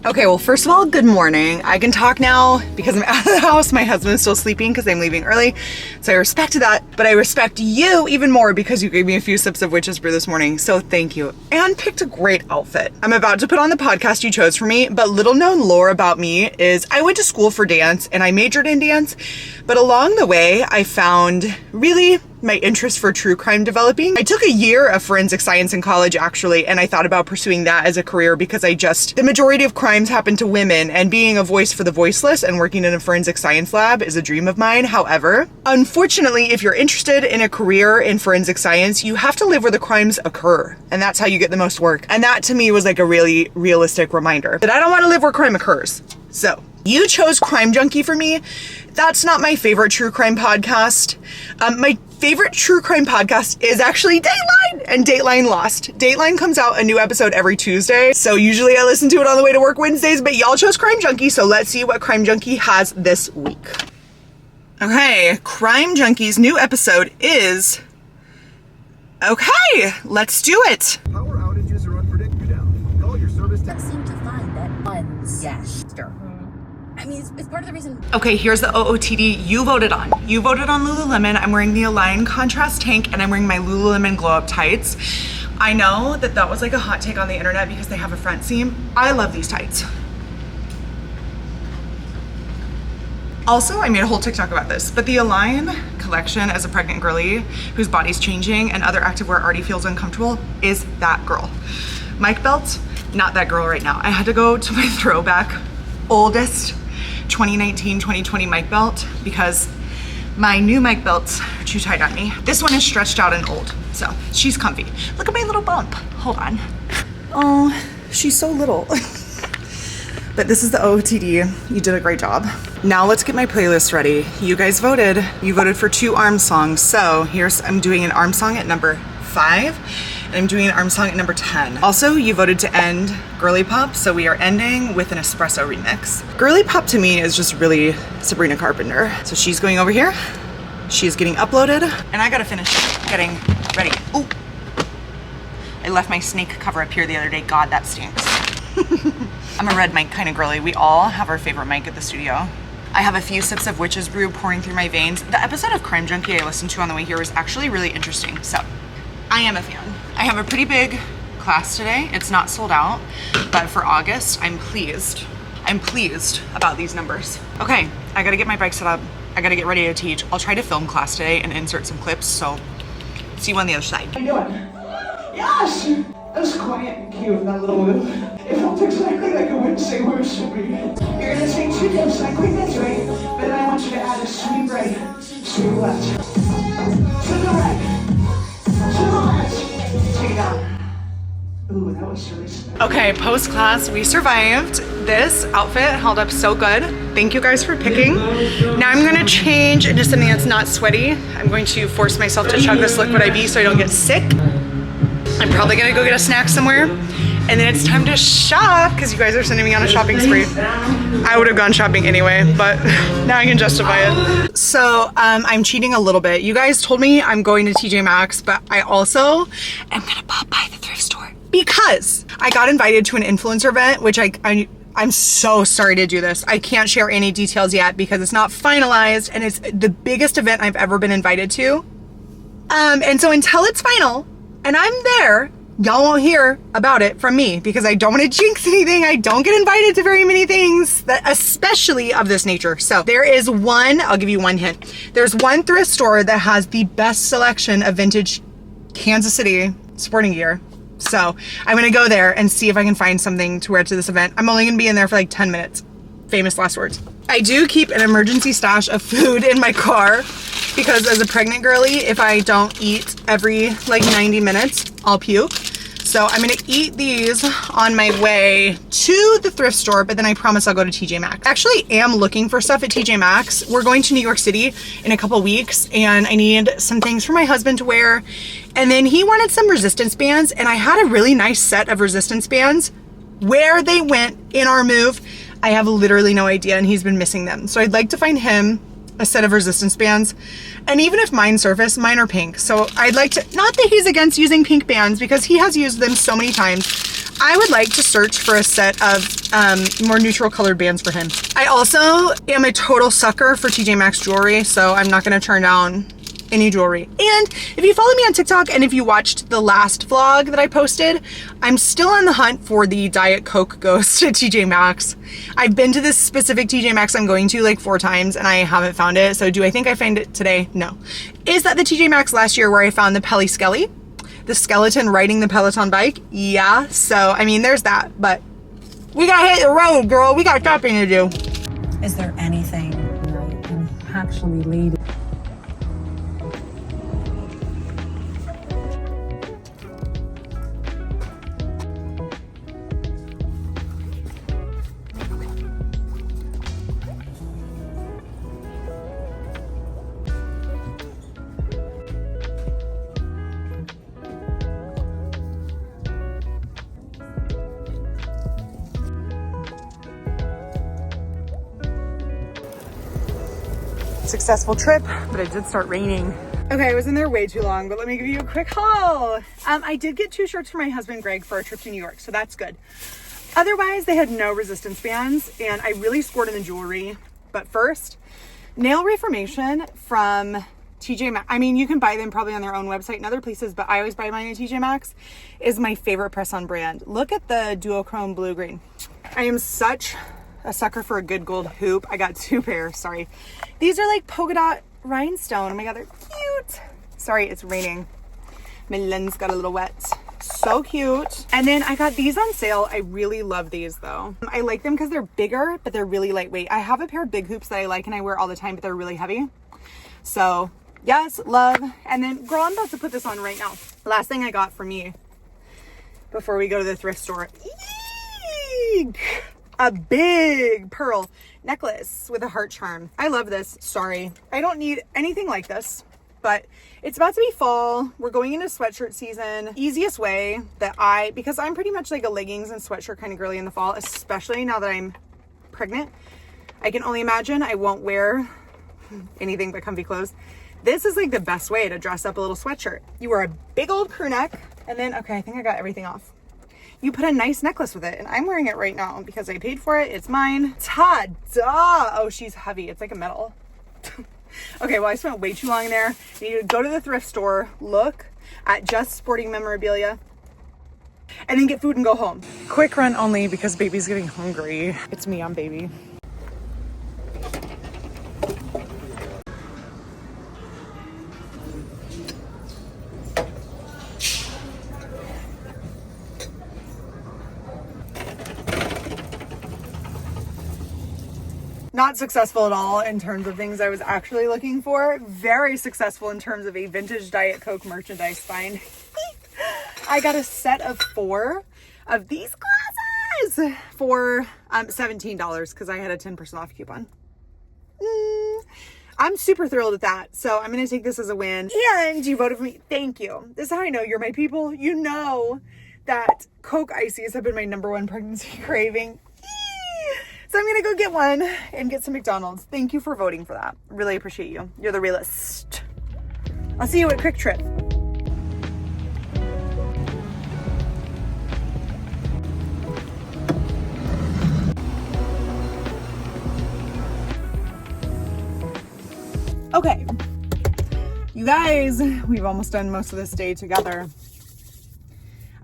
Okay, well, first of all, good morning. I can talk now because I'm out of the house. My husband's still sleeping because I'm leaving early. So I respect that, but I respect you even more because you gave me a few sips of witch's brew this morning. So thank you. And picked a great outfit. I'm about to put on the podcast you chose for me, but little known lore about me is I went to school for dance and I majored in dance, but along the way, I found really my interest for true crime developing. I took a year of forensic science in college actually, and I thought about pursuing that as a career because the majority of crimes happen to women, and being a voice for the voiceless and working in a forensic science lab is a dream of mine. However, unfortunately, if you're interested in a career in forensic science, you have to live where the crimes occur, and that's how you get the most work. And that to me was like a really realistic reminder that I don't want to live where crime occurs. So you chose Crime Junkie for me. That's not my favorite true crime podcast. My favorite true crime podcast is actually Dateline, and Dateline lost. Dateline comes out a new episode every Tuesday, so usually I listen to it on the way to work Wednesdays, but y'all chose Crime Junkie, so let's see what Crime Junkie has this week. Okay, Crime Junkie's new episode is... Okay, let's do it. Power outages are unpredictable now. Call your service That seem to find that unsaster. I mean, it's part of the reason. Okay, here's the OOTD you voted on. You voted on Lululemon. I'm wearing the Align Contrast Tank and I'm wearing my Lululemon Glow Up Tights. I know that was like a hot take on the internet because they have a front seam. I love these tights. Also, I made a whole TikTok about this, but the Align collection as a pregnant girly whose body's changing and other activewear already feels uncomfortable is that girl. Mic belt, not that girl right now. I had to go to my throwback oldest 2019-2020 mic belt because my new mic belts are too tight on me. This one is stretched out and old, so she's comfy. Look at my little bump. Hold on. Oh, she's so little. But this is the OOTD. You did a great job. Now let's get my playlist ready. You guys voted. You voted for 2 arm songs. So I'm doing an arm song at number 5. And I'm doing an arm song at number 10. Also, you voted to end Girly Pop, so we are ending with an espresso remix. Girly Pop to me is just really Sabrina Carpenter. So she's going over here. She's getting uploaded. And I gotta finish getting ready. Ooh. I left my snake cover up here the other day. God, that stinks. I'm a red mic kind of girly. We all have our favorite mic at the studio. I have a few sips of witch's brew pouring through my veins. The episode of Crime Junkie I listened to on the way here was actually really interesting, so I am a fan. I have a pretty big class today. It's not sold out, but for August, I'm pleased. I'm pleased about these numbers. Okay, I gotta get my bike set up. I gotta get ready to teach. I'll try to film class today and insert some clips, so see you on the other side. How you doing? Yes! That was quiet and cute, that little move. It felt exactly like a Wednesday move should be. You're gonna take 2 dips like we did, right? But then I want you to add a sweet right, sweet left. To the right. To the left. Take it out. Ooh, that was really smooth. Okay, post-class, we survived. This outfit held up so good. Thank you guys for picking. Now I'm gonna change into something that's not sweaty. I'm going to force myself to chug this liquid IV so I don't get sick. I'm probably gonna go get a snack somewhere. And then it's time to shop because you guys are sending me on a shopping spree. I would have gone shopping anyway, but now I can justify it. So I'm cheating a little bit. You guys told me I'm going to TJ Maxx, but I also am gonna pop by the thrift store because I got invited to an influencer event, which I'm so sorry to do this. I can't share any details yet because it's not finalized and it's the biggest event I've ever been invited to. And so until it's final and I'm there, y'all won't hear about it from me because I don't want to jinx anything. I don't get invited to very many things, especially of this nature. So there is I'll give you one hint. There's one thrift store that has the best selection of vintage Kansas City sporting gear. So I'm gonna go there and see if I can find something to wear to this event. I'm only gonna be in there for like 10 minutes. Famous last words. I do keep an emergency stash of food in my car because as a pregnant girly, if I don't eat every like 90 minutes, I'll puke. So I'm gonna eat these on my way to the thrift store, but then I promise I'll go to TJ Maxx. I actually am looking for stuff at TJ Maxx. We're going to New York City in a couple weeks and I need some things for my husband to wear. And then he wanted some resistance bands and I had a really nice set of resistance bands. Where they went in our move, I have literally no idea and he's been missing them. So I'd like to find him a set of resistance bands. And even if mine surface, mine are pink. So I'd like to, not that he's against using pink bands because he has used them so many times. I would like to search for a set of more neutral colored bands for him. I also am a total sucker for TJ Maxx jewelry, so I'm not gonna turn down any jewelry. And if you follow me on TikTok and if you watched the last vlog that I posted, I'm still on the hunt for the Diet Coke Ghost at TJ Maxx. I've been to this specific TJ Maxx I'm going to like 4 times and I haven't found it. So do I think I find it today? No. Is that the TJ Maxx last year where I found the Pelly Skelly? The skeleton riding the Peloton bike? Yeah, so I mean there's that, but we gotta hit the road, girl. We got shopping to do. Is there anything I can actually lead? Successful trip, but it did start raining. Okay, I was in there way too long, but let me give you a quick haul. I did get 2 shirts for my husband Greg for a trip to New York, so that's good. Otherwise, they had no resistance bands, and I really scored in the jewelry. But first, nail reformation from TJ Maxx. I mean, you can buy them probably on their own website and other places, but I always buy mine at TJ Maxx. Is my favorite press-on brand. Look at the duochrome blue-green. I am such a sucker for a good gold hoop. I got 2 pairs, sorry. These are like polka dot rhinestone. Oh my God, they're cute. Sorry, it's raining. My lens got a little wet. So cute. And then I got these on sale. I really love these though. I like them because they're bigger, but they're really lightweight. I have a pair of big hoops that I like and I wear all the time, but they're really heavy. So yes, love. And then girl, I'm about to put this on right now. Last thing I got for me before we go to the thrift store. Eek! A big pearl necklace with a heart charm. I love this. Sorry, I don't need anything like this, but it's about to be fall. We're going into sweatshirt season. Easiest way that because I'm pretty much like a leggings and sweatshirt kind of girly in the fall, especially now that I'm pregnant. I can only imagine I won't wear anything but comfy clothes. This is like the best way to dress up a little sweatshirt. You wear a big old crew neck and then, okay, I think I got everything off. You put a nice necklace with it, and I'm wearing it right now because I paid for it. It's mine. Ta-da! Oh, she's heavy. It's like a metal. Okay, well, I spent way too long in there. You need to go to the thrift store, look at just sporting memorabilia, and then get food and go home. Quick run only because baby's getting hungry. It's me on baby. Not successful at all in terms of things I was actually looking for. Very successful in terms of a vintage Diet Coke merchandise find. I got a set of 4 of these glasses for $17 because I had a 10% off coupon. I'm super thrilled at that. So I'm going to take this as a win. And you voted for me. Thank you. This is how I know you're my people. You know that Coke Ices have been my #1 pregnancy craving. So I'm gonna go get one and get some McDonald's. Thank you for voting for that. Really appreciate you. You're the realist. I'll see you at Quick Trip. Okay, you guys, we've almost done most of this day together.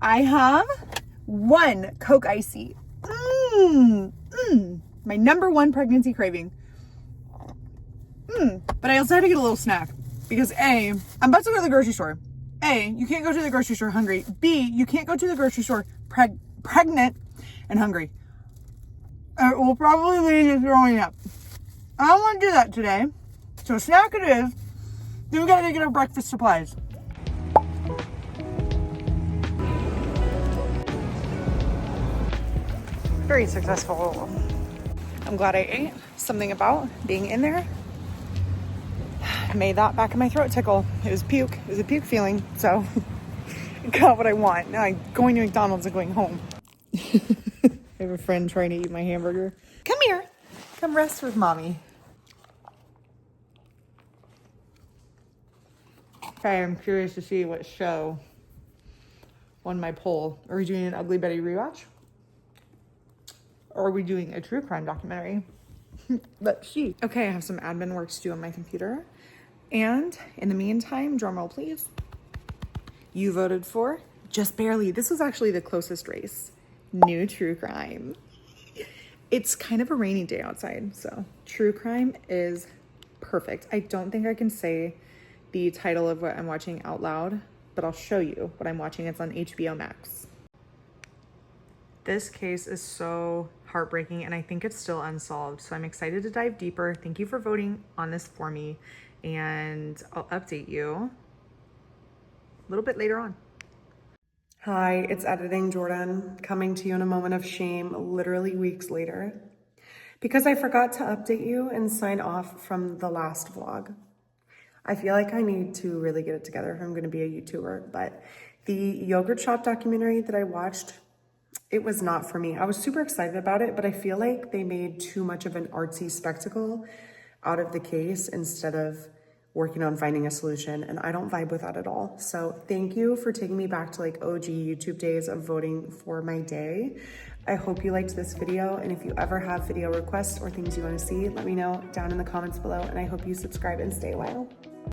I have 1 Coke Icy. My #1 pregnancy craving. But I also had to get a little snack because A, I'm about to go to the grocery store. A, you can't go to the grocery store hungry. B, you can't go to the grocery store pregnant and hungry. It will probably lead to throwing up. I don't want to do that today. So snack it is. Then we gotta get our breakfast supplies. Very successful. I'm glad I ate. Something about being in there made that back in my throat tickle. It was puke. It was a puke feeling. So got what I want. Now I'm going to McDonald's and going home. I have a friend trying to eat my hamburger. Come here. Come rest with mommy. Okay, I'm curious to see what show on my poll. Are we doing an Ugly Betty rewatch? Or are we doing a true crime documentary? Let's see. Okay, I have some admin work to do on my computer. And in the meantime, drumroll please. You voted for, just barely, this was actually the closest race, new true crime. It's kind of a rainy day outside, so true crime is perfect. I don't think I can say the title of what I'm watching out loud, but I'll show you what I'm watching. It's on HBO Max. This case is so heartbreaking and I think it's still unsolved. So I'm excited to dive deeper. Thank you for voting on this for me, and I'll update you a little bit later on. Hi, it's Editing Jordan, coming to you in a moment of shame, literally weeks later, because I forgot to update you and sign off from the last vlog. I feel like I need to really get it together if I'm gonna be a YouTuber, but the yogurt shop documentary that I watched, it was not for me. I was super excited about it, but I feel like they made too much of an artsy spectacle out of the case instead of working on finding a solution, and I don't vibe with that at all. So thank you for taking me back to like OG YouTube days of voting for my day. I hope you liked this video, and if you ever have video requests or things you want to see, let me know down in the comments below, and I hope you subscribe and stay a while.